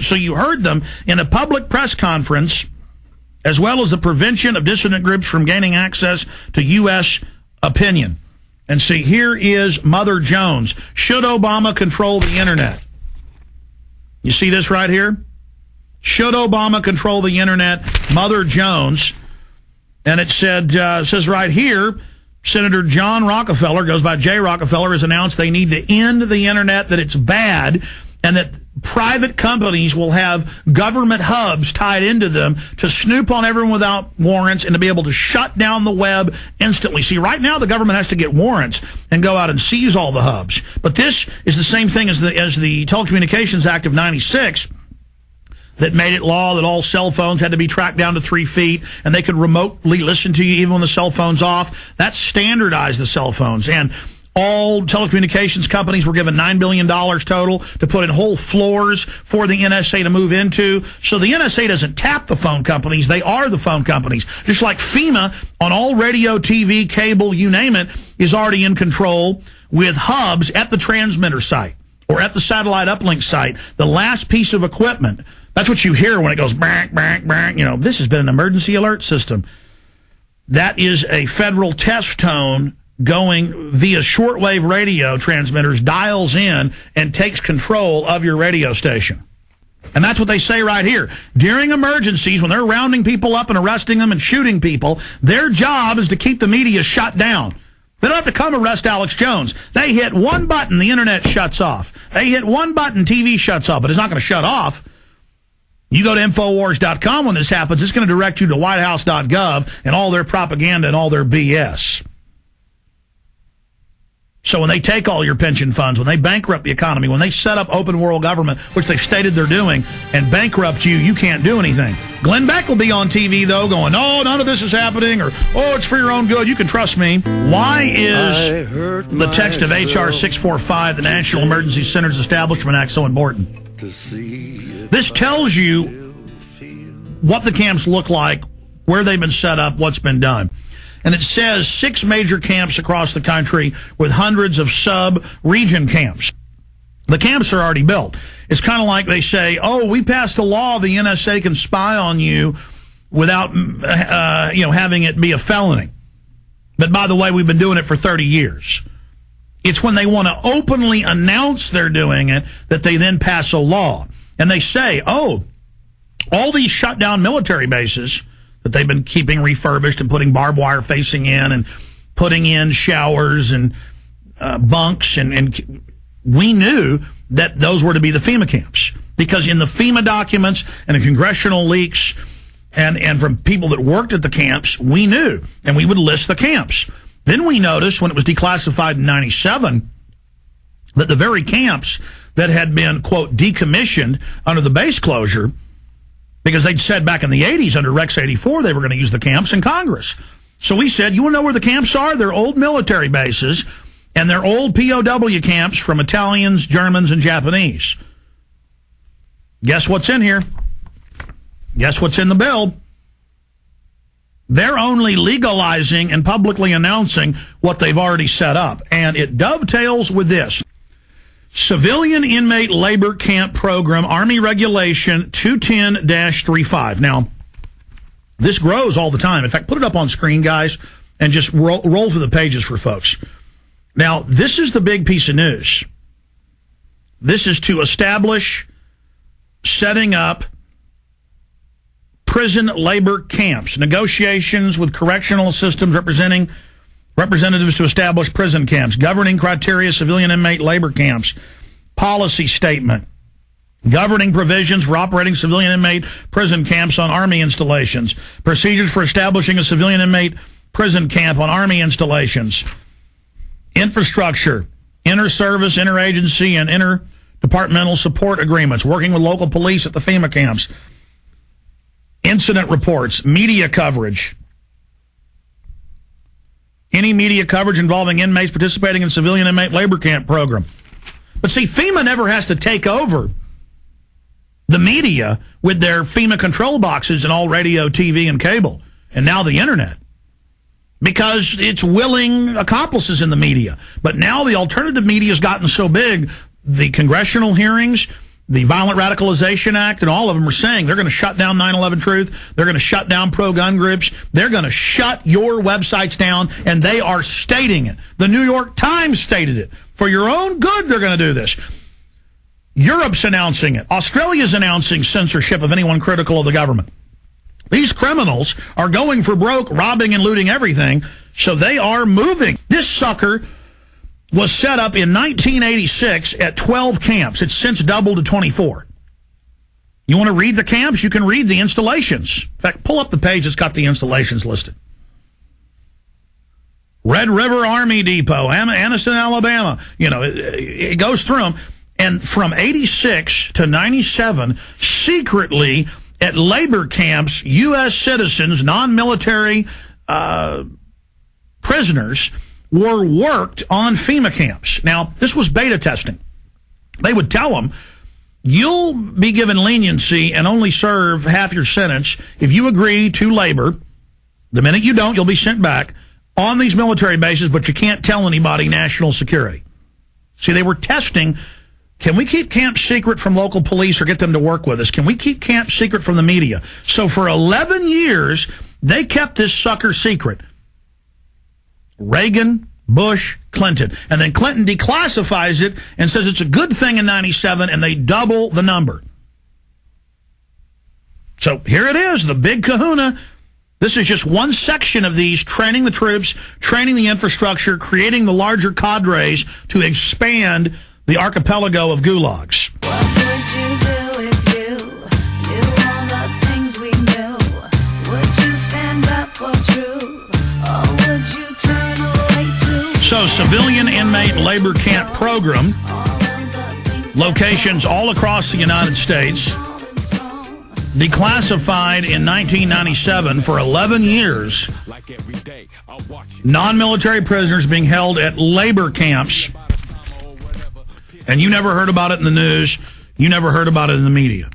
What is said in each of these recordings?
So you heard them in a public press conference, as well as the prevention of dissident groups from gaining access to U.S. opinion. And see, here is Mother Jones. Should Obama control the internet? You see this right here? Should Obama control the internet? Mother Jones. And it says right here, Senator John Rockefeller, goes by J. Rockefeller, has announced they need to end the internet, that it's bad, and that private companies will have government hubs tied into them to snoop on everyone without warrants and to be able to shut down the web instantly. See, right now the government has to get warrants and go out and seize all the hubs. But this is the same thing as the Telecommunications Act of 96, that made it law that all cell phones had to be tracked down to 3 feet and they could remotely listen to you even when the cell phone's off. That standardized the cell phones. And all telecommunications companies were given $9 billion total to put in whole floors for the NSA to move into. So the NSA doesn't tap the phone companies. They are the phone companies. Just like FEMA on all radio, TV, cable, you name it, is already in control with hubs at the transmitter site or at the satellite uplink site, the last piece of equipment. That's what you hear when it goes bang, bang, bang. You know, this has been an emergency alert system. That is a federal test tone going via shortwave radio transmitters, dials in, and takes control of your radio station. And that's what they say right here. During emergencies, when they're rounding people up and arresting them and shooting people, their job is to keep the media shut down. They don't have to come arrest Alex Jones. They hit one button, the internet shuts off. They hit one button, TV shuts off, but it's not going to shut off. You go to Infowars.com when this happens, it's going to direct you to WhiteHouse.gov and all their propaganda and all their BS. So when they take all your pension funds, when they bankrupt the economy, when they set up open world government, which they've stated they're doing, and bankrupt you, you can't do anything. Glenn Beck will be on TV, though, going, oh, none of this is happening, or, oh, it's for your own good. You can trust me. Why is the text of H.R. 645, the National Emergency Centers Establishment Act, so important? This tells you what the camps look like, where they've been set up, what's been done. And it says 6 major camps across the country with hundreds of sub-region camps. The camps are already built. It's kind of like they say, oh, we passed a law the NSA can spy on you without having it be a felony. But by the way, we've been doing it for 30 years. It's when they want to openly announce they're doing it that they then pass a law. And they say, oh, all these shut down military bases that they've been keeping refurbished and putting barbed wire facing in and putting in showers and bunks. And we knew that those were to be the FEMA camps. Because in the FEMA documents and the congressional leaks and from people that worked at the camps, we knew. And we would list the camps. Then we noticed when it was declassified in 97 that the very camps that had been, quote, decommissioned under the base closure, because they'd said back in the 80s under Rex 84 they were going to use the camps in Congress. So we said, you want to know where the camps are? They're old military bases, and they're old POW camps from Italians, Germans, and Japanese. Guess what's in here? Guess what's in the bill? They're only legalizing and publicly announcing what they've already set up. And it dovetails with this. Civilian Inmate Labor Camp Program, Army Regulation 210-35. Now, this grows all the time. In fact, put it up on screen, guys, and just roll through the pages for folks. Now, this is the big piece of news. This is to establish setting up prison labor camps, negotiations with correctional systems representatives to establish prison camps, governing criteria, civilian inmate labor camps, policy statement, governing provisions for operating civilian inmate prison camps on Army installations, procedures for establishing a civilian inmate prison camp on Army installations, infrastructure, inter-service, interagency, and interdepartmental support agreements, working with local police at the FEMA camps, incident reports, media coverage, any media coverage involving inmates participating in civilian inmate labor camp program. But see, FEMA never has to take over the media with their FEMA control boxes and all radio, TV, and cable, and now the internet, because it's willing accomplices in the media. But now the alternative media has gotten so big, the congressional hearings, the Violent Radicalization Act, and all of them are saying they're going to shut down 9/11 Truth. They're going to shut down pro-gun groups. They're going to shut your websites down, and they are stating it. The New York Times stated it. For your own good, they're going to do this. Europe's announcing it. Australia's announcing censorship of anyone critical of the government. These criminals are going for broke, robbing and looting everything, so they are moving. This sucker was set up in 1986 at 12 camps. It's since doubled to 24. You want to read the camps? You can read the installations. In fact, pull up the page that's got the installations listed. Red River Army Depot, Anniston, Alabama. You know, it goes through them. And from 86 to 97, secretly at labor camps, U.S. citizens, non-military prisoners, were worked on FEMA camps. Now, this was beta testing. They would tell them, you'll be given leniency and only serve half your sentence if you agree to labor. The minute you don't, you'll be sent back on these military bases, but you can't tell anybody national security. See, they were testing, can we keep camp secret from local police or get them to work with us? Can we keep camp secret from the media? So for 11 years, they kept this sucker secret. Reagan, Bush, Clinton. And then Clinton declassifies it and says it's a good thing in 97, and they double the number. So here it is, the big kahuna. This is just one section of these, training the troops, training the infrastructure, creating the larger cadres to expand the archipelago of gulags. What would you do if you knew all the things we knew? Would you stand up for truth, or would you turn away too? So, civilian inmate labor camp program, locations all across the United States, declassified in 1997 for 11 years. Non-military prisoners being held at labor camps. And you never heard about it in the news. You never heard about it in the media.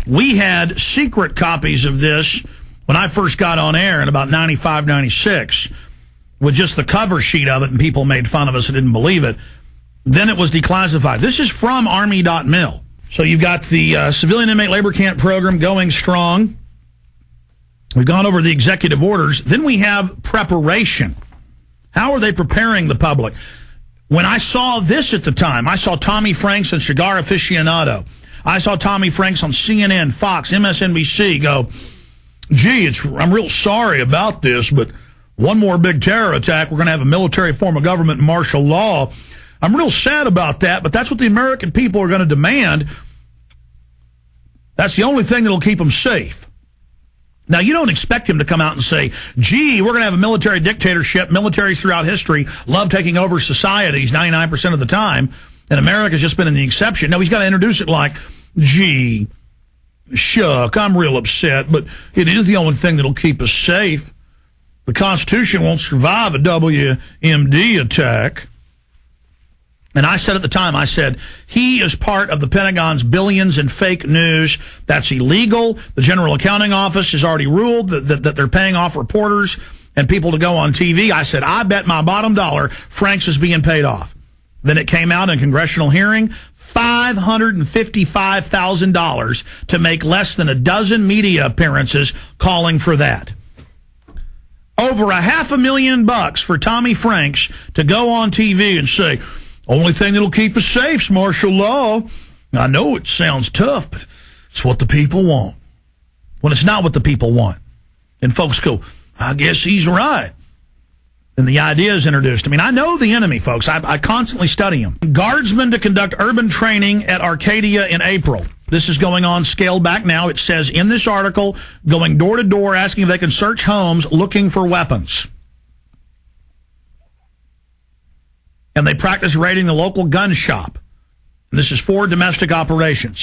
We had secret copies of this when I first got on air in about 95, 96, with just the cover sheet of it, and people made fun of us and didn't believe it. Then it was declassified. This is from Army.mil. So you've got the civilian inmate labor camp program going strong. We've gone over the executive orders. Then we have preparation. How are they preparing the public? When I saw this at the time, I saw Tommy Franks and Cigar Aficionado. I saw Tommy Franks on CNN, Fox, MSNBC go, gee, I'm real sorry about this, but one more big terror attack, we're going to have a military form of government and martial law. I'm real sad about that, but that's what the American people are going to demand. That's the only thing that'll keep them safe. Now, you don't expect him to come out and say, gee, we're going to have a military dictatorship. Militaries throughout history love taking over societies 99% of the time, and America's just been in the exception. No, he's got to introduce it like, gee, shuck, I'm real upset, but it is the only thing that'll keep us safe. The Constitution won't survive a WMD attack. And I said at the time, I said, he is part of the Pentagon's billions in fake news. That's illegal. The General Accounting Office has already ruled that they're paying off reporters and people to go on TV. I said, I bet my bottom dollar Franks is being paid off. Then it came out in a congressional hearing, $555,000 to make less than a dozen media appearances calling for that. Over $500,000 for Tommy Franks to go on TV and say, only thing that'll keep us safe is martial law. I know it sounds tough, but it's what the people want. When it's not what the people want. And folks go, I guess he's right. And the idea is introduced. I mean, I know the enemy, folks. I constantly study them. Guardsmen to conduct urban training at Arcadia in April. This is going on scaled back now. It says in this article, going door to door, asking if they can search homes looking for weapons. And they practice raiding the local gun shop. And this is for domestic operations.